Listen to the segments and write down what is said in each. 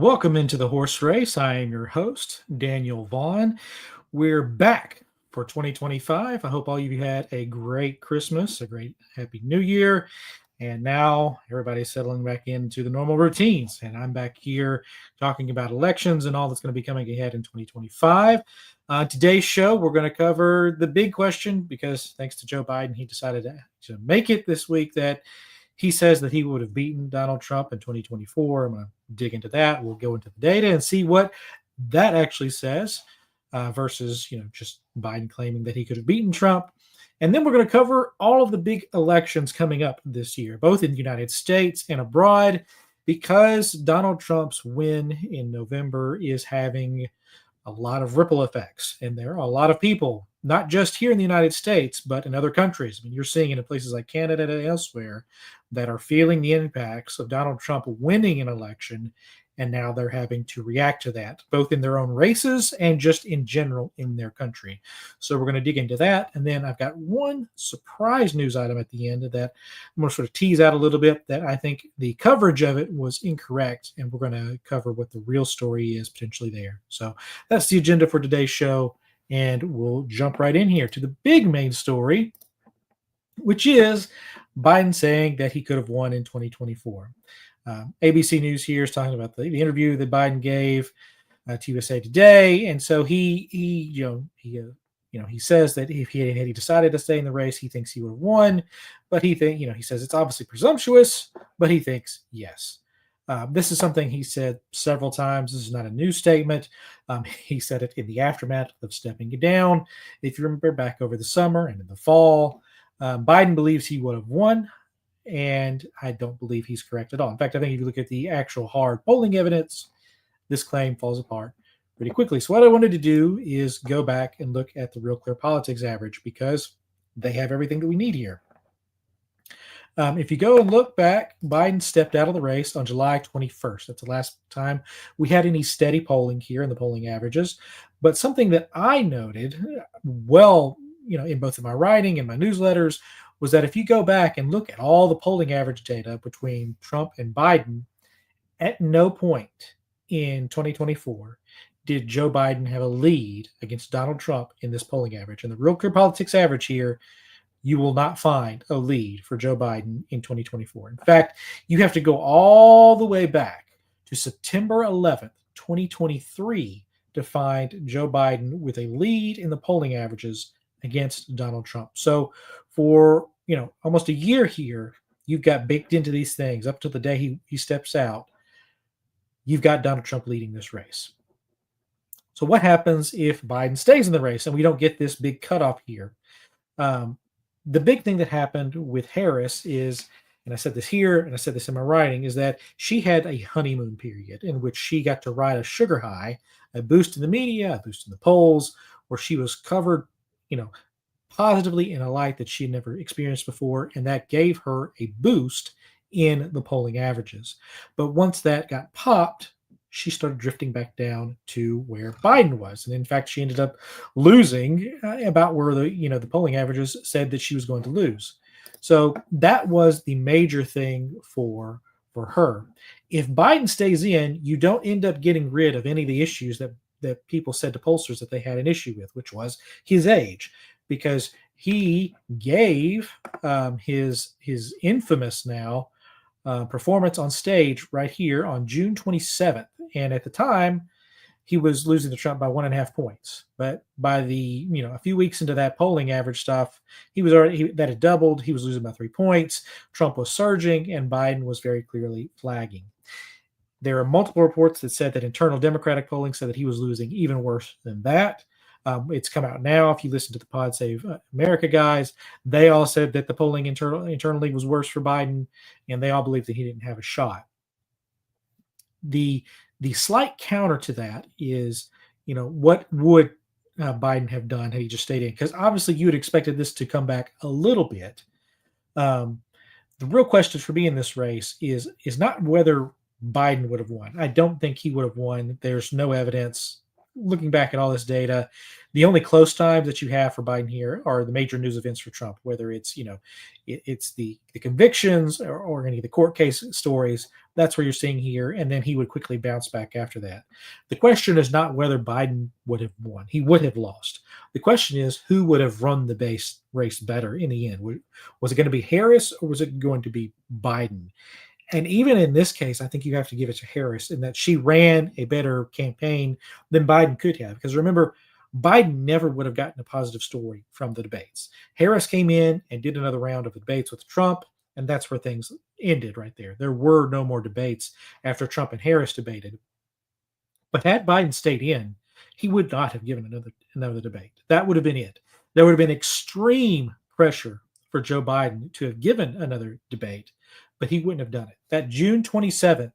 Welcome into the horse race. I am your host, Daniel Vaughn. We're back for 2025. I hope all of you had a great Christmas, a great Happy New Year. And now everybody's settling back into the normal routines. And I'm back here talking about elections and all that's going to be coming ahead in 2025. Today's show, we're going to cover the big question because thanks to Joe Biden, he decided to make it this week that he says that he would have beaten Donald Trump in 2024. I'm going to dig into that. We'll go into the data and see what that actually says versus, just Biden claiming that he could have beaten Trump. And then we're going to cover all of the big elections coming up this year, both in the United States and abroad, because Donald Trump's win in November is having a lot of ripple effects. And there are a lot of people, not just here in the United States, but in other countries. I mean, you're seeing it in places like Canada and elsewhere that are feeling the impacts of Donald Trump winning an election. And now they're having to react to that, both in their own races and just in general in their country. So we're going to dig into that. And then I've got one surprise news item at the end that I'm going to sort of tease out a little bit that I think the coverage of it was incorrect. And we're going to cover what the real story is potentially there. So that's the agenda for today's show. And we'll jump right in here to the big main story, which is Biden saying that he could have won in 2024. ABC News here is talking about the interview that Biden gave to USA Today, and so he says that if he decided to stay in the race, he thinks he would have won, but he says it's obviously presumptuous, but he thinks yes. This is something he said several times. This is not a new statement. He said it in the aftermath of stepping down. If you remember back over the summer and in the fall, Biden believes he would have won. And I don't believe he's correct at all. In fact, I think if you look at the actual hard polling evidence, this claim falls apart pretty quickly. So what I wanted to do is go back and look at the Real Clear Politics average because they have everything that we need here. If you go and look back, Biden stepped out of the race on July 21st. That's the last time we had any steady polling here in the polling averages. But something that I noted in both of my writing and my newsletters was that if you go back and look at all the polling average data between Trump and Biden, at no point in 2024 did Joe Biden have a lead against Donald Trump in this polling average. And the Real Clear Politics average here, you will not find a lead for Joe Biden in 2024. In fact, you have to go all the way back to September 11th, 2023 to find Joe Biden with a lead in the polling averages against Donald Trump. So for almost a year here, you've got baked into these things up to the day he steps out. You've got Donald Trump leading this race. So what happens if Biden stays in the race and we don't get this big cutoff here? The big thing that happened with Harris is, and I said this here and I said this in my writing, is that she had a honeymoon period in which she got to ride a sugar high, a boost in the media, a boost in the polls, where she was covered, positively in a light that she had never experienced before, and that gave her a boost in the polling averages. But once that got popped, she started drifting back down to where Biden was, and in fact, she ended up losing about where the polling averages said that she was going to lose. So that was the major thing for her. If Biden stays in, you don't end up getting rid of any of the issues that people said to pollsters that they had an issue with, which was his age, because he gave his infamous now performance on stage right here on June 27th. And at the time, he was losing to Trump by 1.5 points. But by a few weeks into that polling average stuff, that had doubled. He was losing by 3 points. Trump was surging, and Biden was very clearly flagging. There are multiple reports that said that internal Democratic polling said that he was losing even worse than that. It's come out now. If you listen to the Pod Save America guys, they all said that the polling internally was worse for Biden, and they all believed that he didn't have a shot. The slight counter to that is, what would Biden have done had he just stayed in? Because obviously you had expected this to come back a little bit. The real question for me in this race is not whether Biden would have won. I don't think he would have won. There's no evidence looking back at all this data, the only close times that you have for Biden here are the major news events for Trump, whether it's it's the convictions or any of the court case stories. That's where you're seeing here, and then he would quickly bounce back after that. The question is not whether Biden would have won; he would have lost. The question is who would have run the base race better in the end. Was it going to be Harris or was it going to be Biden? And even in this case, I think you have to give it to Harris in that she ran a better campaign than Biden could have. Because remember, Biden never would have gotten a positive story from the debates. Harris came in and did another round of debates with Trump, and that's where things ended right there. There were no more debates after Trump and Harris debated. But had Biden stayed in, he would not have given another debate. That would have been it. There would have been extreme pressure for Joe Biden to have given another debate, but he wouldn't have done it. That June 27th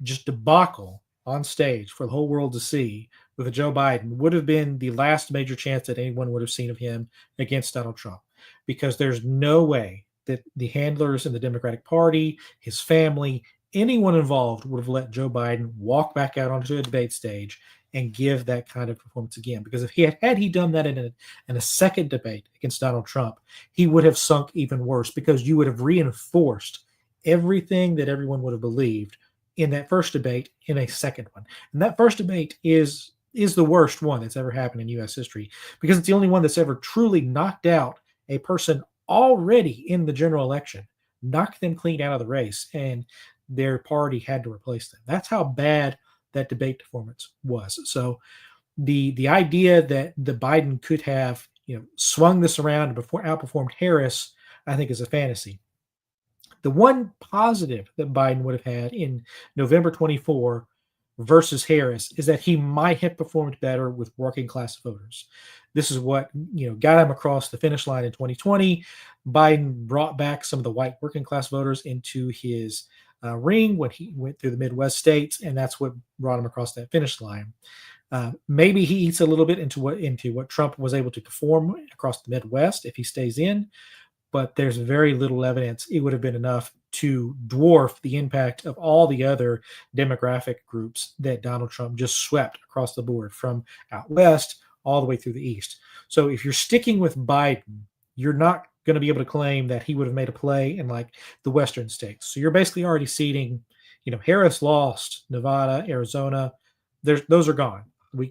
just debacle on stage for the whole world to see with a Joe Biden would have been the last major chance that anyone would have seen of him against Donald Trump, because there's no way that the handlers in the Democratic Party, his family, anyone involved would have let Joe Biden walk back out onto a debate stage and give that kind of performance again. Because if he done that in a second debate against Donald Trump, he would have sunk even worse, because you would have reinforced everything that everyone would have believed in that first debate in a second one. And that first debate is the worst one that's ever happened in U.S. history, because it's the only one that's ever truly knocked out a person already in the general election, knocked them clean out of the race, and their party had to replace them. That's how bad that debate performance was. So the idea that the Biden could have swung this around and outperformed Harris, I think, is a fantasy. The one positive that Biden would have had in November 24 versus Harris is that he might have performed better with working class voters. This is what got him across the finish line in 2020. Biden brought back some of the white working class voters into his ring when he went through the Midwest states, and that's what brought him across that finish line. Maybe he eats a little bit into what Trump was able to perform across the Midwest if he stays in, but there's very little evidence it would have been enough to dwarf the impact of all the other demographic groups that Donald Trump just swept across the board from out west all the way through the east. So if you're sticking with Biden, you're not going to be able to claim that he would have made a play in like the western states. So you're basically already seeding, Harris lost Nevada, Arizona. Those are gone.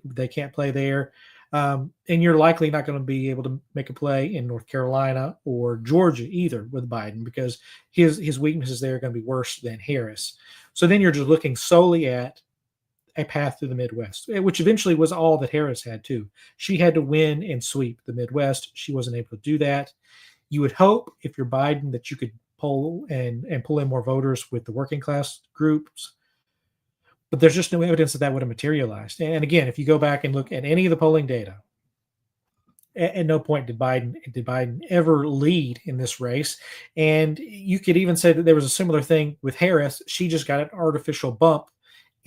They can't play there. And you're likely not going to be able to make a play in North Carolina or Georgia either with Biden, because his weaknesses there are going to be worse than Harris. So then you're just looking solely at a path through the Midwest, which eventually was all that Harris had too. She had to win and sweep the Midwest. She wasn't able to do that. You would hope, if you're Biden, that you could poll and pull in more voters with the working class groups. But there's just no evidence that would have materialized. And again, if you go back and look at any of the polling data, at no point did Biden ever lead in this race. And you could even say that there was a similar thing with Harris. She just got an artificial bump,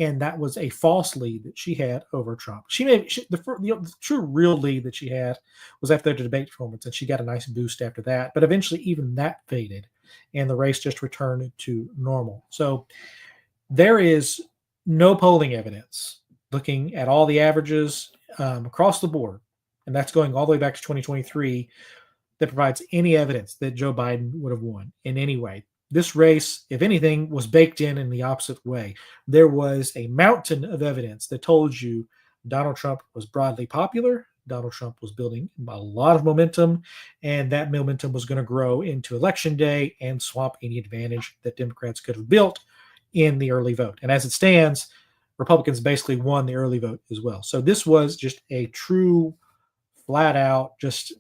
and that was a false lead that she had over Trump. The true real lead that she had was after the debate performance, and she got a nice boost after that. But eventually, even that faded, and the race just returned to normal. So there is no polling evidence looking at all the averages across the board, and that's going all the way back to 2023, that provides any evidence that Joe Biden would have won in any way. This race, if anything, was baked in the opposite way. There was a mountain of evidence that told you Donald Trump was broadly popular. Donald Trump was building a lot of momentum, and that momentum was going to grow into Election Day and swamp any advantage that Democrats could have built in the early vote. And as it stands, Republicans basically won the early vote as well. So this was just a true, flat out, just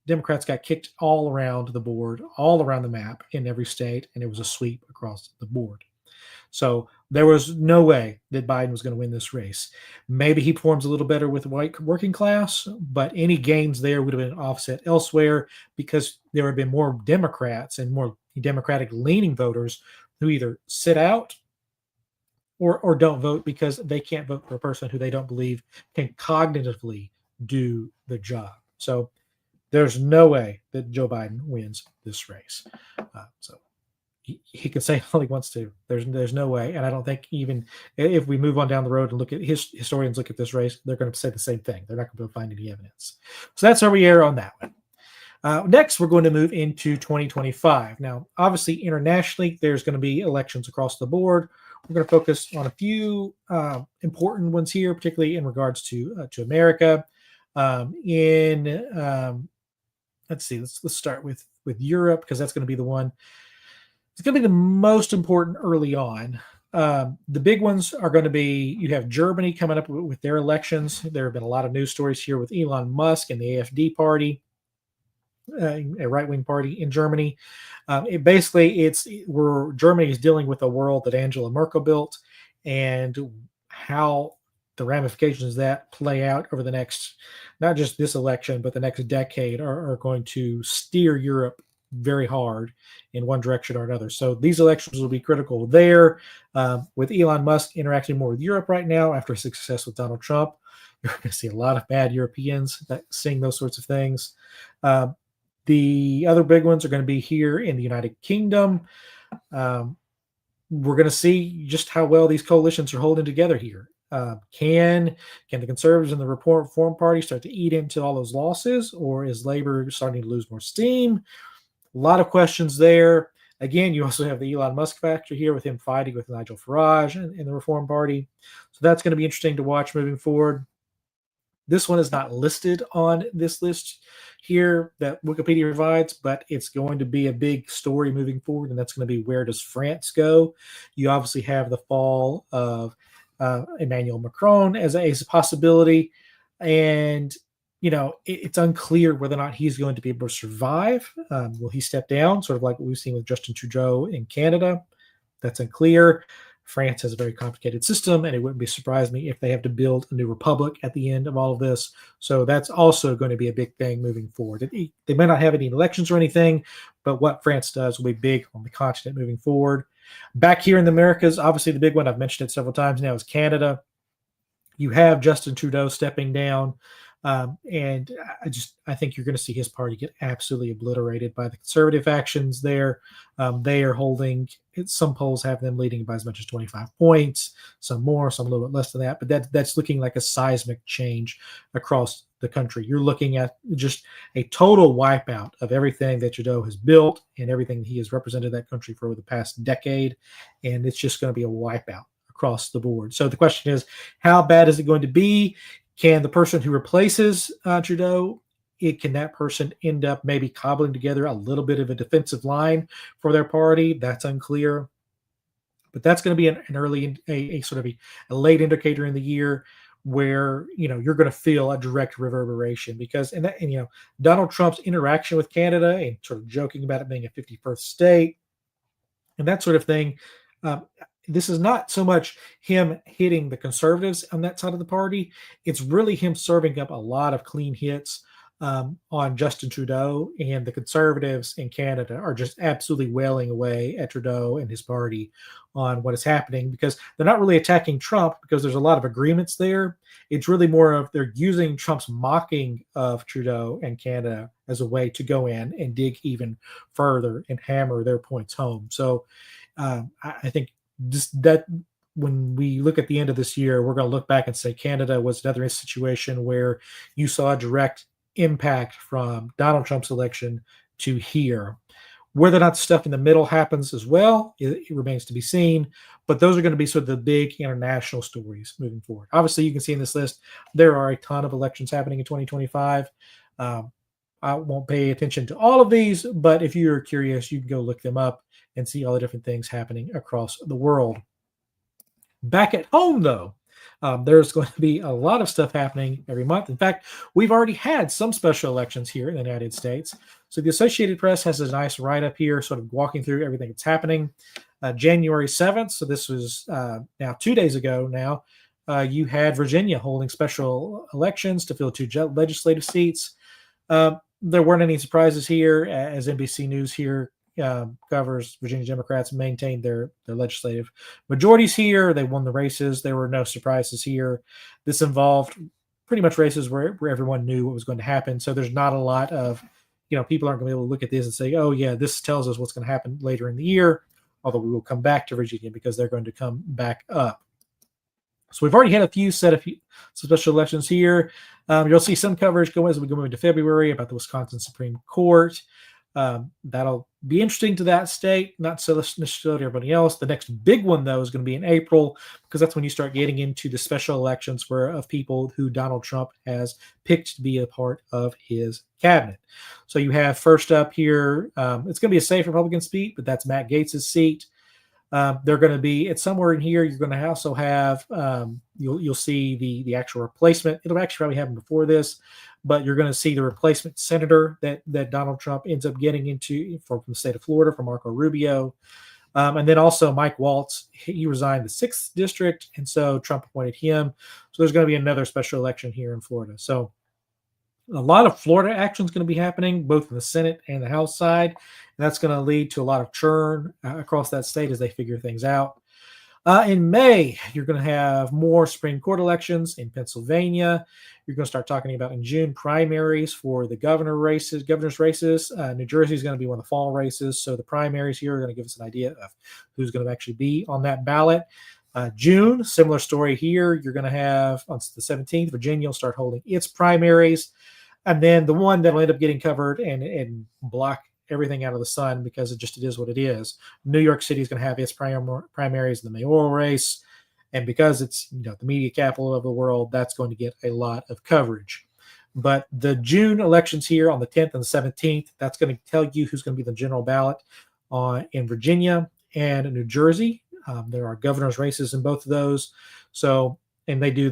Democrats got kicked all around the board, all around the map in every state, and it was a sweep across the board. So there was no way that Biden was going to win this race. Maybe he performs a little better with white working class, but any gains there would have been offset elsewhere, because there would have been more Democrats and more Democratic leaning voters who either sit out or don't vote because they can't vote for a person who they don't believe can cognitively do the job. So there's no way that Joe Biden wins this race. So he can say all he wants to. There's no way, and I don't think even if we move on down the road and look at historians look at this race, they're going to say the same thing. They're not going to find any evidence. So that's where we are on that one. Next, we're going to move into 2025. Now, obviously, internationally, there's going to be elections across the board. We're going to focus on a few important ones here, particularly in regards to America. Let's see, let's start with Europe, because that's going to be the one. It's going to be the most important early on. The big ones are going to be, you have Germany coming up with their elections. There have been a lot of news stories here with Elon Musk and the AfD party, a right-wing party in Germany. Where Germany is dealing with a world that Angela Merkel built, and how the ramifications of that play out over the next, not just this election, but the next decade are going to steer Europe very hard in one direction or another. So these elections will be critical there. With Elon Musk interacting more with Europe right now after success with Donald Trump, you're going to see a lot of bad Europeans seeing those sorts of things. The other big ones are going to be here in the United Kingdom. We're going to see just how well these coalitions are holding together here. Can the Conservatives and the Reform Party start to eat into all those losses, or is Labor starting to lose more steam? A lot of questions there. Again, you also have the Elon Musk factor here with him fighting with Nigel Farage and the Reform Party. So that's going to be interesting to watch moving forward. This one is not listed on this list here that Wikipedia provides, but it's going to be a big story moving forward, and that's going to be, where does France go? You obviously have the fall of Emmanuel Macron as a possibility, and it's unclear whether or not he's going to be able to survive. Will he step down, sort of like what we've seen with Justin Trudeau in Canada? That's unclear. France has a very complicated system, and it wouldn't be surprise me if they have to build a new republic at the end of all of this. So that's also going to be a big thing moving forward. They may not have any elections or anything, but what France does will be big on the continent moving forward. Back here in the Americas, obviously the big one, I've mentioned it several times now, is Canada. You have Justin Trudeau stepping down. And I think you're going to see his party get absolutely obliterated by the conservative factions there. They are holding, some polls have them leading by as much as 25 points, some more, some a little bit less than that. But that's looking like a seismic change across the country. You're looking at just a total wipeout of everything that Trudeau has built and everything he has represented that country for over the past decade. And it's just going to be a wipeout across the board. So the question is, how bad is it going to be? Can the person who replaces Trudeau, can that person end up maybe cobbling together a little bit of a defensive line for their party? That's unclear. But that's going to be an early, a sort of a late indicator in the year where you're going to feel a direct reverberation, because Donald Trump's interaction with Canada and sort of joking about it being a 51st state and that sort of thing. This is not so much him hitting the conservatives on that side of the party. It's really him serving up a lot of clean hits on Justin Trudeau, and the conservatives in Canada are just absolutely wailing away at Trudeau and his party on what is happening, because they're not really attacking Trump because there's a lot of agreements there. It's really more of they're using Trump's mocking of Trudeau and Canada as a way to go in and dig even further and hammer their points home. So I think just that when we look at the end of this year, we're going to look back and say Canada was another situation where you saw a direct impact from Donald Trump's election to here. Whether or not stuff in the middle happens as well, it remains to be seen. But those are going to be sort of the big international stories moving forward. Obviously, you can see in this list, there are a ton of elections happening in 2025. I won't pay attention to all of these, but if you're curious, you can go look them up and see all the different things happening across the world. Back at home, though, there's going to be a lot of stuff happening every month. In fact, we've already had some special elections here in the United States. So the Associated Press has a nice write-up here, sort of walking through everything that's happening. January 7th, so this was now 2 days ago now, you had Virginia holding special elections to fill 2 legislative seats. There weren't any surprises here, as NBC News here covers. Virginia Democrats maintained their legislative majorities here. They won the races. There were no surprises here. This involved pretty much races where everyone knew what was going to happen. So there's not a lot of, people aren't going to be able to look at this and say, oh, yeah, this tells us what's going to happen later in the year. although we will come back to Virginia because they're going to come back up. So we've already had a few special elections here. You'll see some coverage going as we go into February about the Wisconsin Supreme Court. That'll be interesting to that state, not so necessarily everybody else. The next big one, though, is going to be in April, because that's when you start getting into the special elections of people who Donald Trump has picked to be a part of his cabinet. So you have first up here, it's going to be a safe Republican seat, but that's Matt Gaetz' seat. They're going to be, it's somewhere in here. You're going to also have, you'll see the actual replacement. It'll actually probably happen before this, but you're going to see the replacement senator that Donald Trump ends up getting into from the state of Florida, from Marco Rubio. And then also Mike Waltz, he resigned the 6th district, and so Trump appointed him. So there's going to be another special election here in Florida. So a lot of Florida action is going to be happening, both in the Senate and the House side. And that's going to lead to a lot of churn across that state as they figure things out. In May, you're going to have more Supreme Court elections in Pennsylvania. You're going to start talking about in June primaries for the governor's races. New Jersey is going to be one of the fall races. So the primaries here are going to give us an idea of who's going to actually be on that ballot. June, similar story here. You're going to have on the 17th, Virginia will start holding its primaries. And then the one that'll end up getting covered and block everything out of the sun because it is what it is. New York City is going to have its primaries in the mayoral race. And because it's the media capital of the world, that's going to get a lot of coverage. But the June elections here on the 10th and the 17th, that's going to tell you who's going to be the general ballot in Virginia and New Jersey. There are governor's races in both of those. So, and they do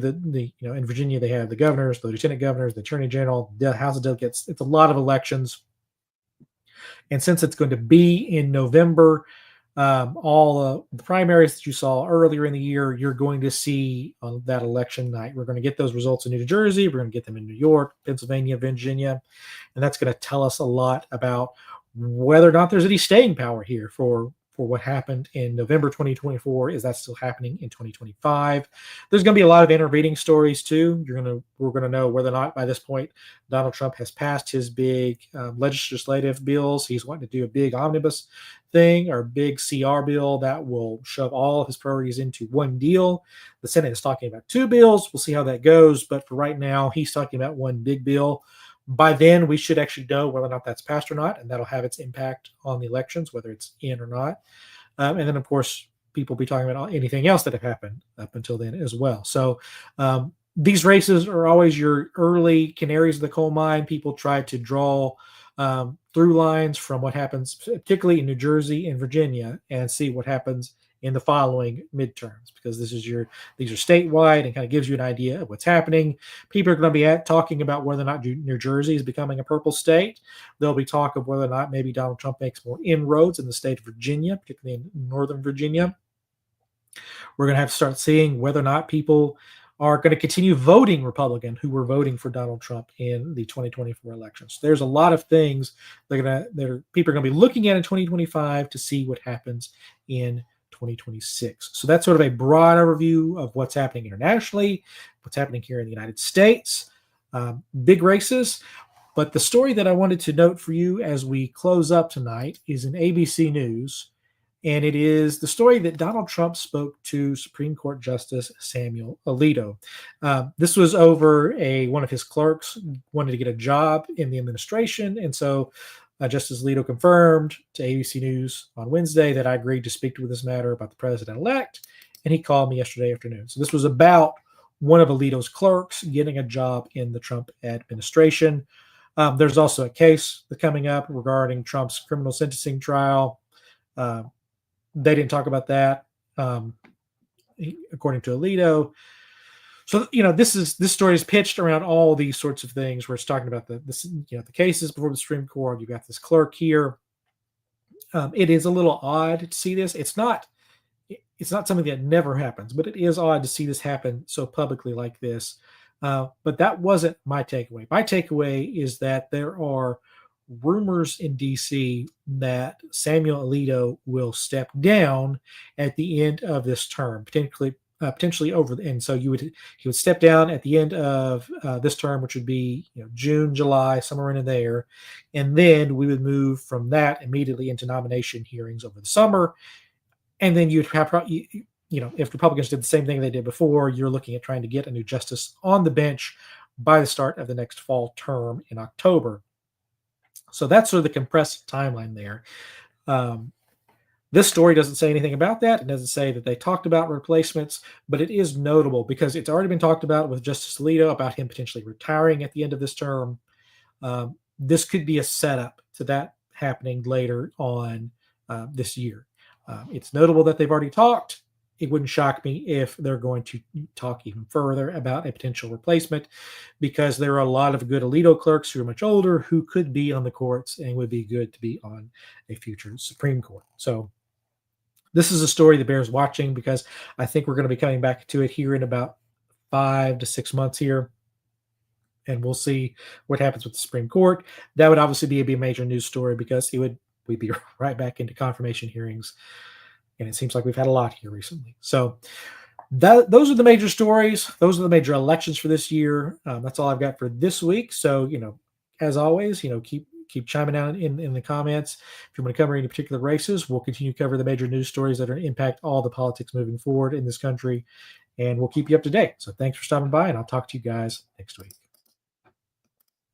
in Virginia, they have the governors, the lieutenant governors, the attorney general, the House of Delegates. It's a lot of elections. And since it's going to be in November, all the primaries that you saw earlier in the year, you're going to see on that election night. We're going to get those results in New Jersey. We're going to get them in New York, Pennsylvania, Virginia. And that's going to tell us a lot about whether or not there's any staying power here for what happened in November 2024. Is that still happening in 2025? There's going to be a lot of intervening stories too. We're going to know whether or not by this point Donald Trump has passed his big legislative bills. He's wanting to do a big omnibus thing or a big CR bill that will shove all of his priorities into one deal. The Senate is talking about 2 bills. We'll see how that goes. But for right now, he's talking about one big bill. By then, we should actually know whether or not that's passed or not, and that'll have its impact on the elections, whether it's in or not. And then, of course, people will be talking about anything else that have happened up until then as well. So these races are always your early canaries of the coal mine. People try to draw through lines from what happens, particularly in New Jersey and Virginia, and see what happens in the following midterms, because these are statewide and kind of gives you an idea of what's happening. People are going to be talking about whether or not New Jersey is becoming a purple state. There'll be talk of whether or not maybe Donald Trump makes more inroads in the state of Virginia, particularly in Northern Virginia. We're going to have to start seeing whether or not people are going to continue voting Republican who were voting for Donald Trump in the 2024 elections. There's a lot of things people are going to be looking at in 2025 to see what happens in 2026. So that's sort of a broad overview of what's happening internationally, what's happening here in the United States. Big races. But the story that I wanted to note for you as we close up tonight is in ABC News. And it is the story that Donald Trump spoke to Supreme Court Justice Samuel Alito. This was over one of his clerks wanted to get a job in the administration. And so Justice Alito confirmed to ABC News on Wednesday that I agreed to speak to this matter about the president-elect, and he called me yesterday afternoon. So this was about one of Alito's clerks getting a job in the Trump administration. There's also a case that's coming up regarding Trump's criminal sentencing trial. They didn't talk about that, according to Alito. So, this story is pitched around all these sorts of things where it's talking about the cases before the Supreme Court. You've got this clerk here. It is a little odd to see this. It's not something that never happens, but it is odd to see this happen so publicly like this. But that wasn't my takeaway. My takeaway is that there are rumors in D.C. that Samuel Alito will step down at the end of this term, potentially over, and so he would step down at the end of this term, which would be June, July, somewhere in there, and then we would move from that immediately into nomination hearings over the summer. And then you'd have, if Republicans did the same thing they did before, you're looking at trying to get a new justice on the bench by the start of the next fall term in October. So that's sort of the compressed timeline there. This story doesn't say anything about that. It doesn't say that they talked about replacements, but it is notable because it's already been talked about with Justice Alito about him potentially retiring at the end of this term. This could be a setup to that happening later on this year. It's notable that they've already talked. It wouldn't shock me if they're going to talk even further about a potential replacement, because there are a lot of good Alito clerks who are much older who could be on the courts and would be good to be on a future Supreme Court. So this is a story that bears watching, because I think we're going to be coming back to it here in about 5 to 6 months here, and we'll see what happens with the Supreme Court. That would obviously be a major news story, because we'd be right back into confirmation hearings, and it seems like we've had a lot here recently. So those are the major stories. Those are the major elections for this year. That's all I've got for this week. So, as always, keep chiming out in the comments. If you want to cover any particular races, we'll continue to cover the major news stories that are going to impact all the politics moving forward in this country, and we'll keep you up to date. So thanks for stopping by, and I'll talk to you guys next week.